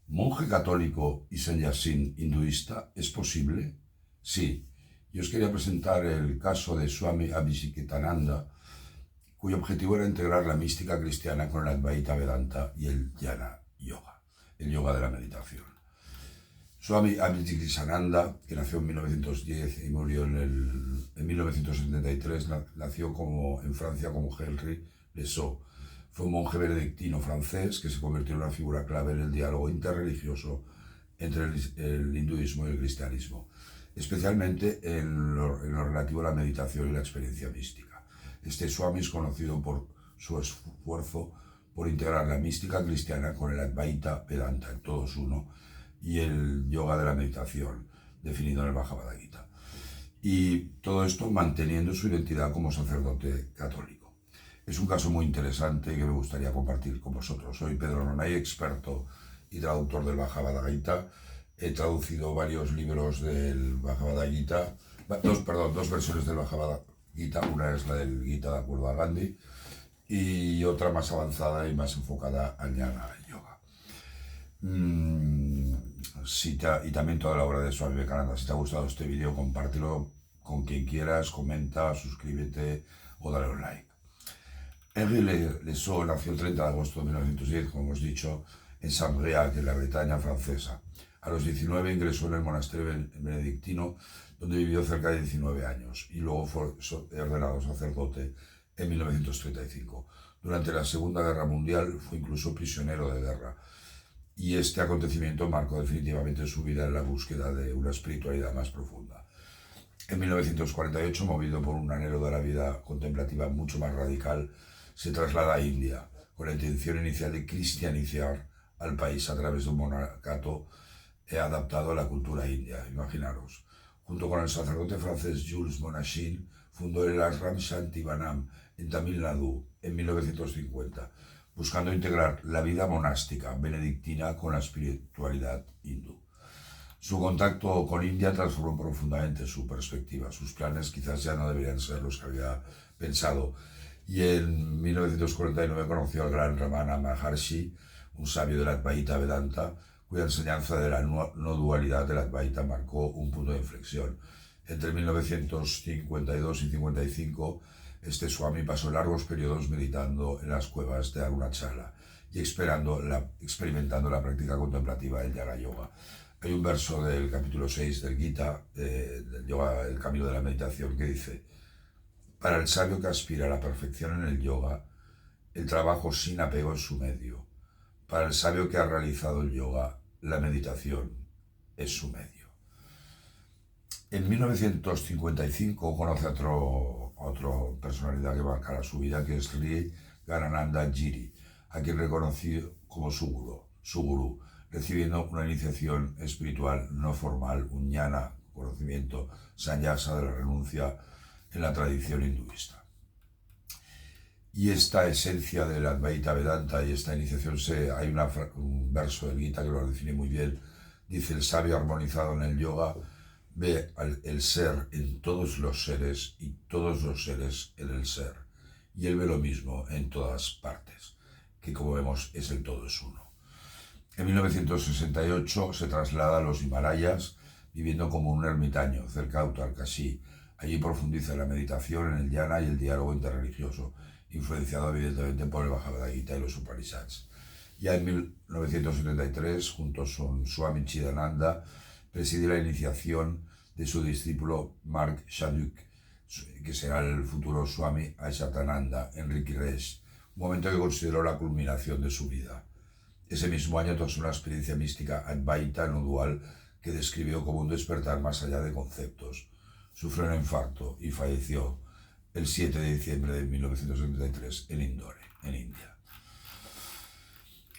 ¿Monje católico y sannyasin hinduista es posible? Sí. Yo os quería presentar el caso de Swami Abhishektananda, cuyo objetivo era integrar la mística cristiana con el Advaita Vedanta y el Jnana Yoga, el yoga de la meditación. Swami Abhishektananda, que nació en 1910 y murió en 1973, nació en Francia como Henri Lesaux. Fue un monje benedictino francés que se convirtió en una figura clave en el diálogo interreligioso entre el hinduismo y el cristianismo, especialmente en lo relativo a la meditación y la experiencia mística. Este Swami es conocido por su esfuerzo por integrar la mística cristiana con el Advaita Vedanta, el todos uno, y el yoga de la meditación, definido en el Bhagavad Gita. Y todo esto manteniendo su identidad como sacerdote católico. Es un caso muy interesante que me gustaría compartir con vosotros. Soy Pedro Nonay, experto y traductor del Bhagavad Gita. He traducido varios libros del Bhagavad Gita, dos versiones del Bhagavad Gita. Una es la del Gita de acuerdo a Gandhi y otra más avanzada y más enfocada al Jnana Yoga. Y también toda la obra de Swami Vivekananda. Si te ha gustado este vídeo, compártelo con quien quieras, comenta, suscríbete o dale un like. Henri Lesaux nació el 30 de agosto de 1910, como hemos dicho, en Saint-Briac, en la Bretaña francesa. A los 19 ingresó en el monasterio benedictino, donde vivió cerca de 19 años, y luego fue ordenado sacerdote en 1935. Durante la Segunda Guerra Mundial fue incluso prisionero de guerra, y este acontecimiento marcó definitivamente su vida en la búsqueda de una espiritualidad más profunda. En 1948, movido por un anhelo de la vida contemplativa mucho más radical, se traslada a India, con la intención inicial de cristianizar al país a través de un monacato adaptado a la cultura india. Imaginaros. Junto con el sacerdote francés Jules Monachin, fundó el Ashram Shantivanam en Tamil Nadu en 1950, buscando integrar la vida monástica benedictina con la espiritualidad hindú. Su contacto con India transformó profundamente su perspectiva. Sus planes quizás ya no deberían ser los que había pensado. Y en 1949 conoció al gran Ramana Maharshi, un sabio del Advaita Vedanta, cuya enseñanza de la no dualidad del Advaita marcó un punto de inflexión. Entre 1952 y 55, este Swami pasó largos periodos meditando en las cuevas de Arunachala y experimentando la práctica contemplativa del Jnana Yoga. Hay un verso del capítulo 6 del Gita, del yoga, el camino de la meditación, que dice: para el sabio que aspira a la perfección en el yoga, el trabajo sin apego es su medio. Para el sabio que ha realizado el yoga, la meditación es su medio. En 1955 conoce a otra personalidad que marcará su vida, que es Sri Ganananda Giri, a quien reconoció como su gurú, recibiendo una iniciación espiritual no formal, un jnana, conocimiento sannyasa de la renuncia en la tradición hinduista. Y esta esencia del Advaita Vedanta y esta iniciación, hay un verso del Gita que lo define muy bien. Dice: el sabio armonizado en el yoga ve el ser en todos los seres y todos los seres en el ser. Y él ve lo mismo en todas partes, que como vemos es el todo es uno. En 1968 se traslada a los Himalayas, viviendo como un ermitaño cerca de Uttarkashi. Allí profundiza en la meditación, en el jnana y el diálogo interreligioso, influenciado evidentemente por el Bhagavad Gita y los Upanishads. Ya en 1973, junto con Swami Chidananda, preside la iniciación de su discípulo Mark Shaduk, que será el futuro Swami Ashatananda en Rishikesh, un momento que consideró la culminación de su vida. Ese mismo año tras una experiencia mística Advaita no dual que describió como un despertar más allá de conceptos. Sufrió un infarto y falleció el 7 de diciembre de 1973 en Indore, en India.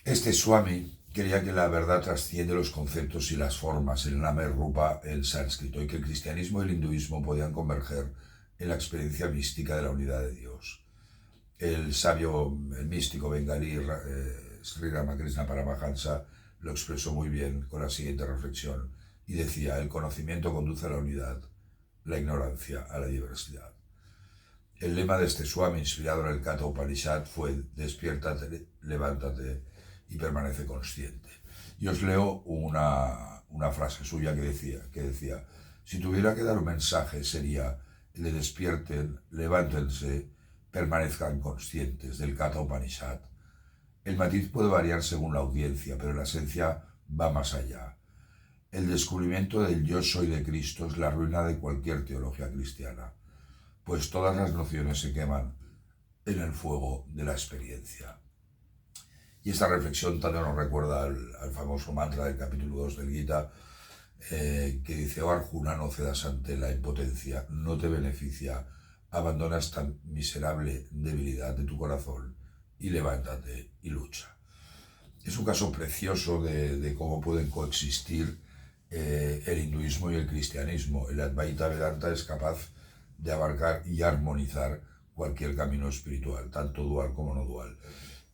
Este Swami quería que la verdad trasciende los conceptos y las formas, el nama y rupa, el sánscrito, y que el cristianismo y el hinduismo podían converger en la experiencia mística de la unidad de Dios. El místico bengalí Sri Ramakrishna Paramahansa lo expresó muy bien con la siguiente reflexión y decía: el conocimiento conduce a la unidad, la ignorancia a la diversidad. El lema de este Swami, inspirado en el Katha Upanishad, fue: despiértate, levántate y permanece consciente. Y os leo una frase suya que decía, si tuviera que dar un mensaje sería, le despierten, levántense, permanezcan conscientes del Katha Upanishad. El matiz puede variar según la audiencia, pero la esencia va más allá. El descubrimiento del yo soy de Cristo es la ruina de cualquier teología cristiana, pues todas las nociones se queman en el fuego de la experiencia. Y esta reflexión también nos recuerda al famoso mantra del capítulo 2 del Gita, que dice, oh Arjuna, no cedas ante la impotencia, no te beneficia, abandona esta miserable debilidad de tu corazón y levántate y lucha. Es un caso precioso de cómo pueden coexistir el hinduismo y el cristianismo. El Advaita Vedanta es capaz de abarcar y armonizar cualquier camino espiritual, tanto dual como no dual.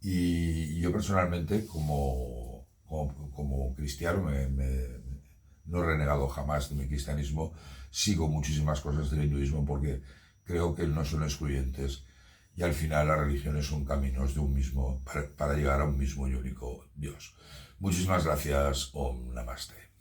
Y yo personalmente, como cristiano, no he renegado jamás de mi cristianismo, sigo muchísimas cosas del hinduismo porque creo que no son excluyentes y al final las religiones son caminos de un mismo, para llegar a un mismo y único Dios. Muchísimas gracias. Om Namaste.